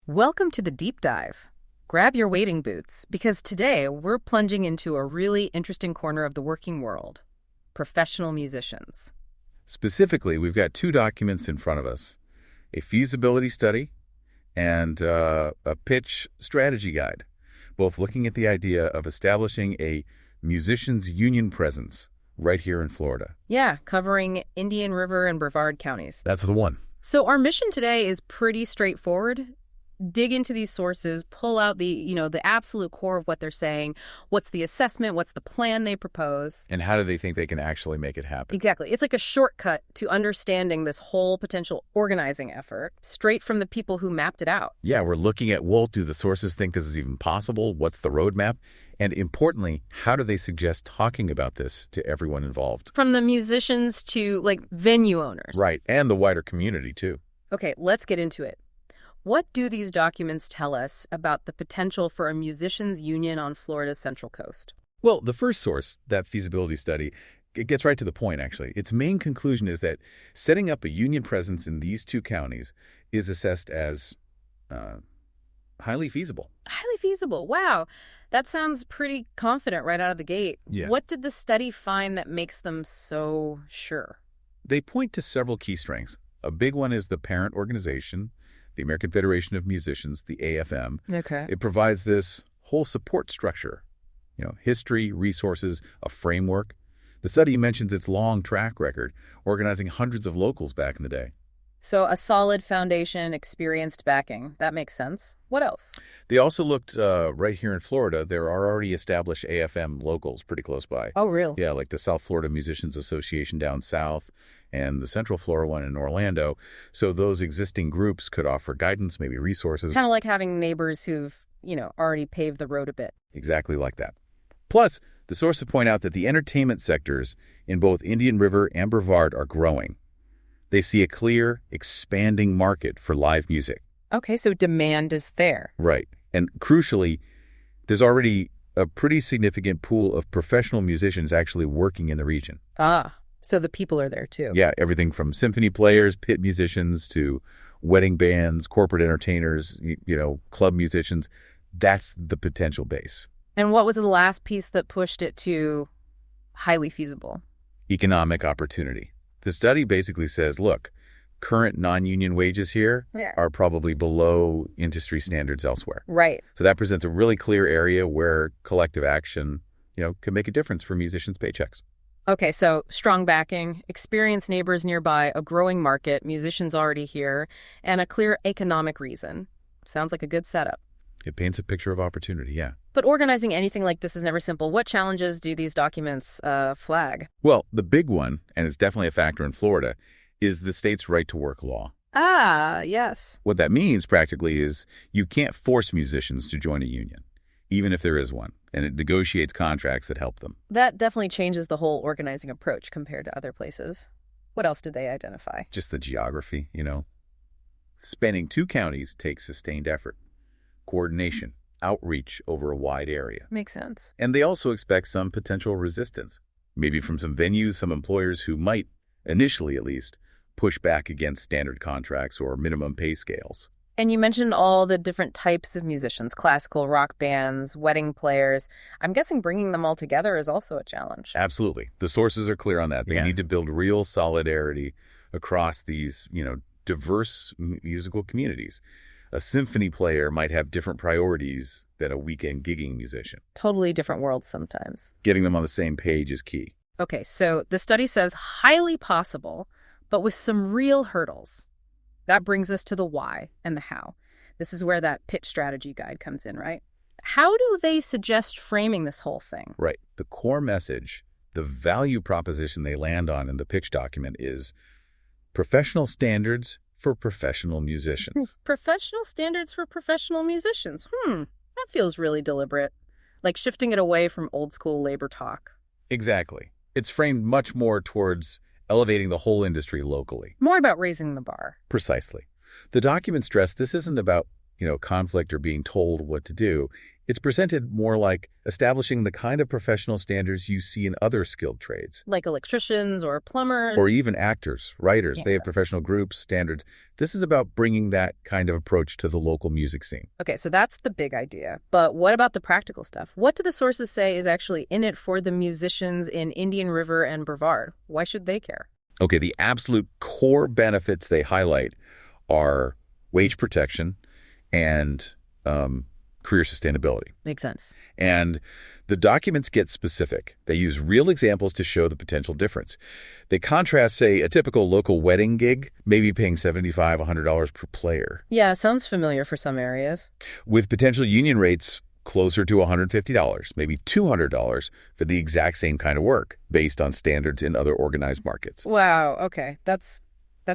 Welcome to the deep dive. Grab your wading boots because today we're plunging into a really interesting corner of the working world: professional musicians. Specifically, we've got two documents in front of us, a feasibility study and a pitch strategy guide, both looking at the idea of establishing a musicians union presence right here in Florida. Yeah, covering Indian River and Brevard counties. That's the one. So our mission today is pretty straightforward. Dig into these sources, pull out the absolute core of what they're saying. What's the assessment? What's the plan they propose? And how do they think they can actually make it happen? Exactly. It's like a shortcut to understanding this whole potential organizing effort straight from the people who mapped it out. Yeah, we're looking at, well, do the sources think this is even possible? What's the roadmap? And importantly, how do they suggest talking about this to everyone involved? From the musicians to, venue owners. Right, and the wider community, too. Okay, let's get into it. What do these documents tell us about the potential for a musicians' union on Florida's Central Coast? Well, the first source, that feasibility study, it gets right to the point, actually. Its main conclusion is that setting up a union presence in these two counties is assessed as highly feasible. Highly feasible. Wow. That sounds pretty confident right out of the gate. Yeah. What did the study find that makes them so sure? They point to several key strengths. A big one is the parent organization, the American Federation of Musicians, the AFM. Okay. It provides this whole support structure, history, resources, a framework. The study mentions its long track record, organizing hundreds of locals back in the day. So a solid foundation, experienced backing. That makes sense. What else? They also looked right here in Florida. There are already established AFM locals pretty close by. Oh, real? Yeah, like the South Florida Musicians Association down south and the Central Florida one in Orlando. So those existing groups could offer guidance, maybe resources. Kind of like having neighbors who've, already paved the road a bit. Exactly like that. Plus, the sources point out that the entertainment sectors in both Indian River and Brevard are growing. They see a clear, expanding market for live music. Okay, so demand is there. Right. And crucially, there's already a pretty significant pool of professional musicians actually working in the region. Ah, so the people are there too. Yeah, everything from symphony players, pit musicians, to wedding bands, corporate entertainers, club musicians. That's the potential base. And what was the last piece that pushed it to highly feasible? Economic opportunity. The study basically says, look, current non-union wages here are probably below industry standards elsewhere. Right. So that presents a really clear area where collective action, can make a difference for musicians' paychecks. Okay, so strong backing, experienced neighbors nearby, a growing market, musicians already here, and a clear economic reason. Sounds like a good setup. It paints a picture of opportunity, yeah. But organizing anything like this is never simple. What challenges do these documents flag? Well, the big one, and it's definitely a factor in Florida, is the state's right-to-work law. Ah, yes. What that means practically is you can't force musicians to join a union, even if there is one, and it negotiates contracts that help them. That definitely changes the whole organizing approach compared to other places. What else did they identify? Just the geography, Spanning two counties takes sustained effort, coordination, outreach over a wide area. Makes sense. And they also expect some potential resistance, maybe from some venues, some employers who might, initially at least, push back against standard contracts or minimum pay scales. And you mentioned all the different types of musicians, classical, rock bands, wedding players. I'm guessing bringing them all together is also a challenge. Absolutely. The sources are clear on that. They need to build real solidarity across these, diverse musical communities. A symphony player might have different priorities than a weekend gigging musician. Totally different worlds sometimes. Getting them on the same page is key. Okay, so the study says highly possible, but with some real hurdles. That brings us to the why and the how. This is where that pitch strategy guide comes in, right? How do they suggest framing this whole thing? Right. The core message, the value proposition they land on in the pitch document is professional standards for professional musicians. Professional standards for professional musicians. That feels really deliberate. Like shifting it away from old school labor talk. Exactly. It's framed much more towards elevating the whole industry locally. More about raising the bar. Precisely. The document stressed this isn't about conflict or being told what to do. It's presented more like establishing the kind of professional standards you see in other skilled trades. Like electricians or plumbers. Or even actors, writers. Yeah. They have professional groups, standards. This is about bringing that kind of approach to the local music scene. Okay, so that's the big idea. But what about the practical stuff? What do the sources say is actually in it for the musicians in Indian River and Brevard? Why should they care? Okay, the absolute core benefits they highlight are wage protection and career sustainability. Makes sense. And the documents get specific. They use real examples to show the potential difference. They contrast, say, a typical local wedding gig, maybe paying $75, $100 per player, Yeah, sounds familiar for some areas. with potential union rates closer to $150, maybe $200 for the exact same kind of work, based on standards in other organized markets. Wow, okay. That's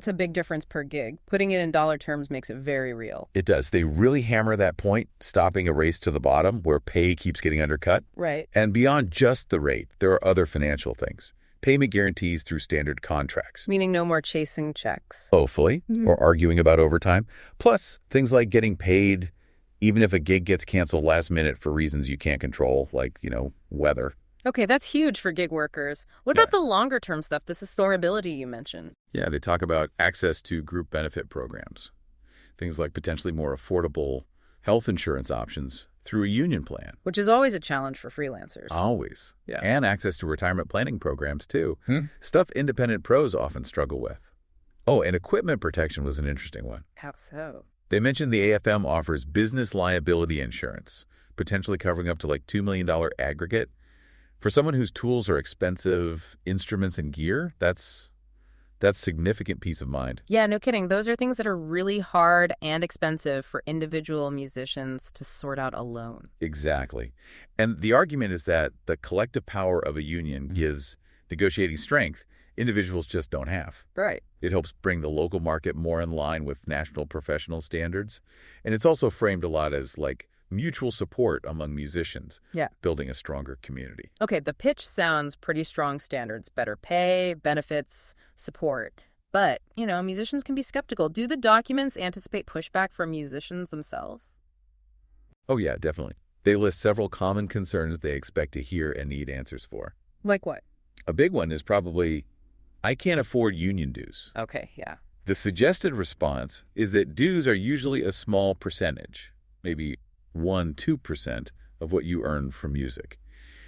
a big difference per gig. Putting it in dollar terms makes it very real. It does. They really hammer that point, stopping a race to the bottom where pay keeps getting undercut. Right. And beyond just the rate, there are other financial things. Payment guarantees through standard contracts. Meaning no more chasing checks. Hopefully, or arguing about overtime. Plus, things like getting paid even if a gig gets canceled last minute for reasons you can't control, like, weather. Okay, that's huge for gig workers. What about the longer term stuff, the sustainability you mentioned? Yeah, they talk about access to group benefit programs. Things like potentially more affordable health insurance options through a union plan. Which is always a challenge for freelancers. Always. Yeah. And access to retirement planning programs, too. Stuff independent pros often struggle with. Oh, and equipment protection was an interesting one. How so? They mentioned the AFM offers business liability insurance, potentially covering up to like $2 million aggregate. For someone whose tools are expensive, instruments and gear, that's significant peace of mind. Yeah, no kidding. Those are things that are really hard and expensive for individual musicians to sort out alone. Exactly. And the argument is that the collective power of a union gives negotiating strength individuals just don't have. Right. It helps bring the local market more in line with national professional standards. And it's also framed a lot as like mutual support among musicians, building a stronger community. Okay, the pitch sounds pretty strong standards, better pay, benefits, support. But, musicians can be skeptical. Do the documents anticipate pushback from musicians themselves? Oh, yeah, definitely. They list several common concerns they expect to hear and need answers for. Like what? A big one is probably, I can't afford union dues. Okay, yeah. The suggested response is that dues are usually a small percentage, maybe 1-2% of what you earn from music.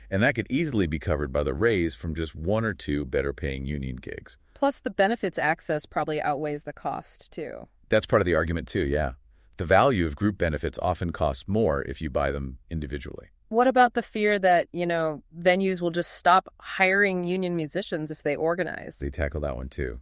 And that could easily be covered by the raise from just 1 or 2 better-paying union gigs. Plus, the benefits access probably outweighs the cost, too. That's part of the argument, too, yeah. The value of group benefits often costs more if you buy them individually. What about the fear that, venues will just stop hiring union musicians if they organize? They tackle that one, too.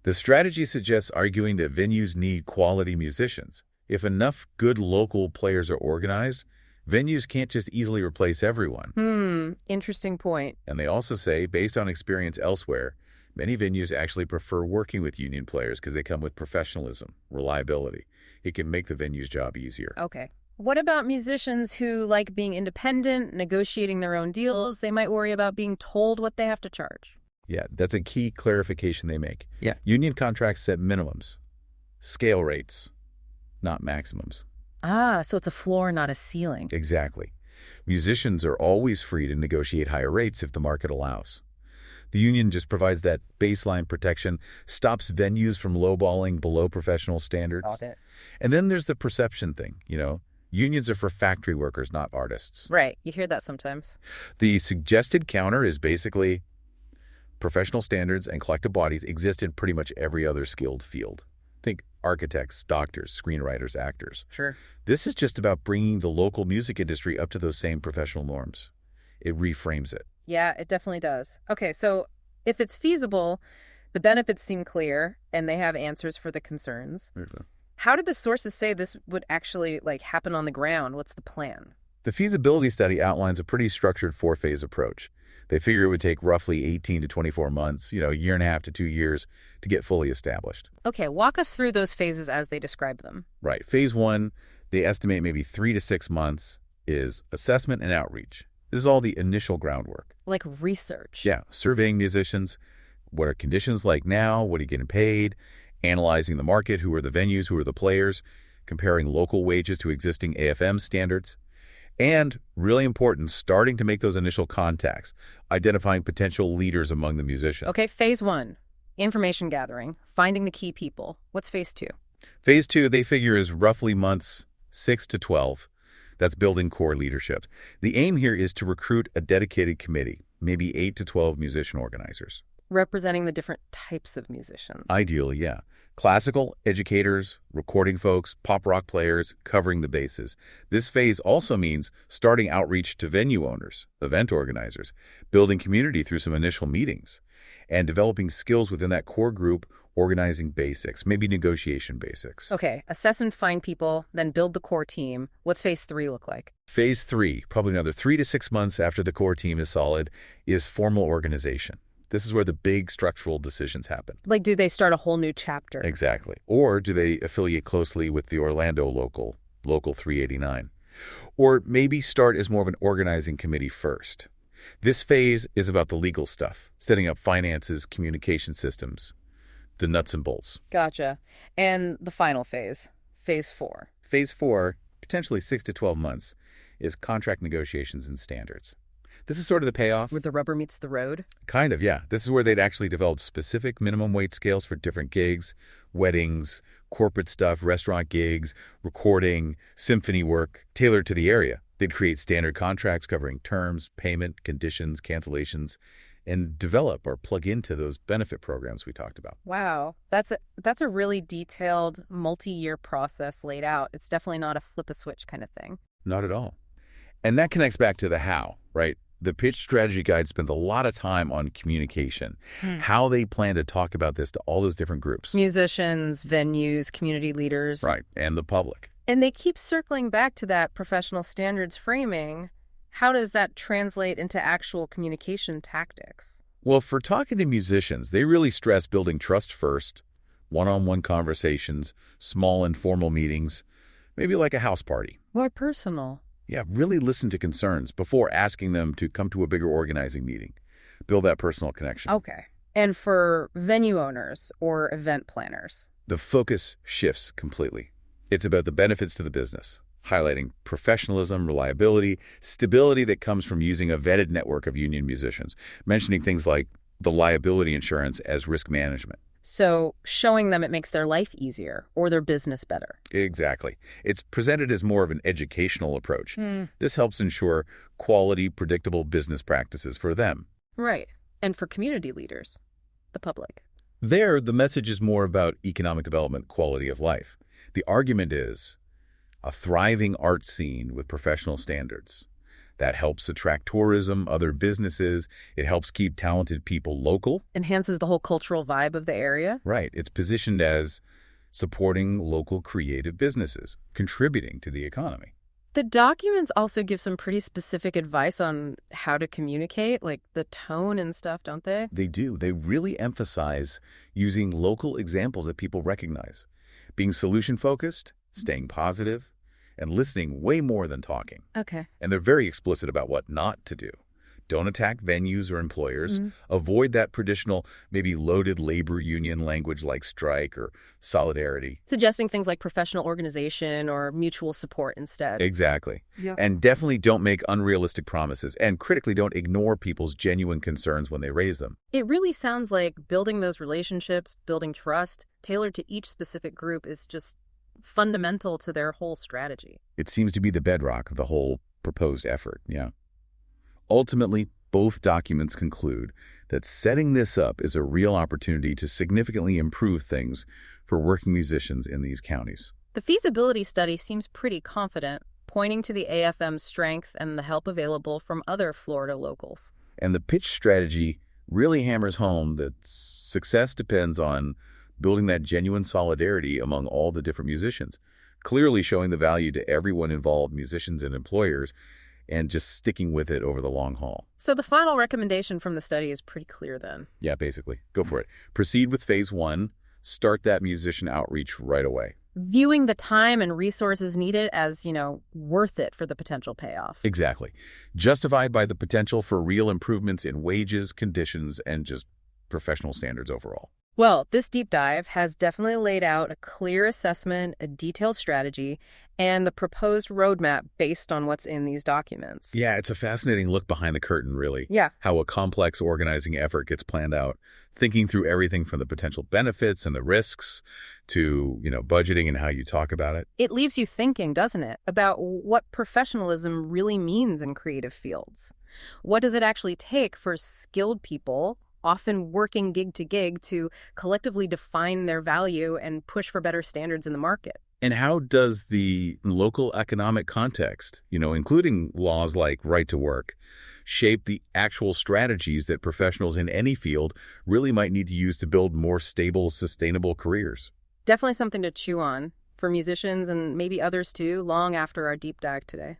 The strategy suggests arguing that venues need quality musicians. If enough good local players are organized, venues can't just easily replace everyone. Interesting point. And they also say, based on experience elsewhere, many venues actually prefer working with union players because they come with professionalism, reliability. It can make the venue's job easier. Okay. What about musicians who like being independent, negotiating their own deals? They might worry about being told what they have to charge. Yeah, that's a key clarification they make. Yeah. Union contracts set minimums, scale rates, not maximums. Ah, so it's a floor, not a ceiling. Exactly. Musicians are always free to negotiate higher rates if the market allows. The union just provides that baseline protection, stops venues from lowballing below professional standards. Got it. And then there's the perception thing, Unions are for factory workers, not artists. Right. You hear that sometimes. The suggested counter is basically professional standards and collective bodies exist in pretty much every other skilled field. Think architects, doctors, screenwriters, actors. Sure. This is just about bringing the local music industry up to those same professional norms. It reframes it. Yeah, it definitely does. Okay, so if it's feasible, the benefits seem clear, and they have answers for the concerns. How did the sources say this would actually happen on the ground? What's the plan? The feasibility study outlines a pretty structured 4-phase approach. They figure it would take roughly 18 to 24 months, a year and a half to 2 years to get fully established. Okay, walk us through those phases as they describe them. Right. Phase 1, they estimate maybe 3 to 6 months, is assessment and outreach. This is all the initial groundwork. Like research. Yeah, surveying musicians. What are conditions like now? What are you getting paid? Analyzing the market. Who are the venues? Who are the players? comparing local wages to existing AFM standards, and, really important, starting to make those initial contacts, identifying potential leaders among the musicians. Okay, phase 1, information gathering, finding the key people. What's phase 2? Phase 2, they figure, is roughly months 6 to 12. That's building core leadership. The aim here is to recruit a dedicated committee, maybe 8 to 12 musician organizers. Representing the different types of musicians. Ideally, yeah. Classical, educators, recording folks, pop rock players, covering the bases. This phase also means starting outreach to venue owners, event organizers, building community through some initial meetings, and developing skills within that core group, organizing basics, maybe negotiation basics. Okay, assess and find people, then build the core team. What's phase 3 look like? Phase 3, probably another 3 to 6 months after the core team is solid, is formal organization. This is where the big structural decisions happen. Like, do they start a whole new chapter? Exactly. Or do they affiliate closely with the Orlando Local 389? Or maybe start as more of an organizing committee first. This phase is about the legal stuff, setting up finances, communication systems, the nuts and bolts. Gotcha. And the final phase, phase 4. Phase 4, potentially 6 to 12 months, is contract negotiations and standards. This is sort of the payoff. Where the rubber meets the road? Kind of, yeah. This is where they'd actually develop specific minimum wage scales for different gigs, weddings, corporate stuff, restaurant gigs, recording, symphony work, tailored to the area. They'd create standard contracts covering terms, payment, conditions, cancellations, and develop or plug into those benefit programs we talked about. Wow. That's a really detailed, multi-year process laid out. It's definitely not a flip a switch kind of thing. Not at all. And that connects back to the how, right? The Pitch Strategy Guide spends a lot of time on communication, how they plan to talk about this to all those different groups. Musicians, venues, community leaders. Right, and the public. And they keep circling back to that professional standards framing. How does that translate into actual communication tactics? Well, for talking to musicians, they really stress building trust first, one-on-one conversations, small informal meetings, maybe like a house party. More personal. Yeah, really listen to concerns before asking them to come to a bigger organizing meeting. Build that personal connection. Okay. And for venue owners or event planners? The focus shifts completely. It's about the benefits to the business, highlighting professionalism, reliability, stability that comes from using a vetted network of union musicians, mentioning things like the liability insurance as risk management. So showing them it makes their life easier or their business better. Exactly. It's presented as more of an educational approach. This helps ensure quality, predictable business practices for them. Right. And for community leaders, the public. There, the message is more about economic development, quality of life. The argument is a thriving art scene with professional standards. That helps attract tourism, other businesses. It helps keep talented people local. Enhances the whole cultural vibe of the area. Right. It's positioned as supporting local creative businesses, contributing to the economy. The documents also give some pretty specific advice on how to communicate, like the tone and stuff, don't they? They do. They really emphasize using local examples that people recognize, being solution-focused, staying positive, and listening way more than talking. Okay. And they're very explicit about what not to do. Don't attack venues or employers. Avoid that traditional, maybe loaded labor union language like strike or solidarity. Suggesting things like professional organization or mutual support instead. Exactly. Yeah. And definitely don't make unrealistic promises. And critically, don't ignore people's genuine concerns when they raise them. It really sounds like building those relationships, building trust, tailored to each specific group is just fundamental to their whole strategy. It seems to be the bedrock of the whole proposed effort, yeah. Ultimately, both documents conclude that setting this up is a real opportunity to significantly improve things for working musicians in these counties. The feasibility study seems pretty confident, pointing to the AFM's strength and the help available from other Florida locals. And the pitch strategy really hammers home that success depends on building that genuine solidarity among all the different musicians, clearly showing the value to everyone involved, musicians and employers, and just sticking with it over the long haul. So the final recommendation from the study is pretty clear then. Yeah, basically. Go for it. Proceed with phase 1. Start that musician outreach right away. Viewing the time and resources needed as, worth it for the potential payoff. Exactly. Justified by the potential for real improvements in wages, conditions, and just professional standards overall. Well, this deep dive has definitely laid out a clear assessment, a detailed strategy, and the proposed roadmap based on what's in these documents. Yeah, it's a fascinating look behind the curtain, really. Yeah. How a complex organizing effort gets planned out, thinking through everything from the potential benefits and the risks to, budgeting and how you talk about it. It leaves you thinking, doesn't it, about what professionalism really means in creative fields. What does it actually take for skilled people, often working gig to gig, to collectively define their value and push for better standards in the market? And how does the local economic context, including laws like right to work, shape the actual strategies that professionals in any field really might need to use to build more stable, sustainable careers? Definitely something to chew on for musicians and maybe others too, long after our deep dive today.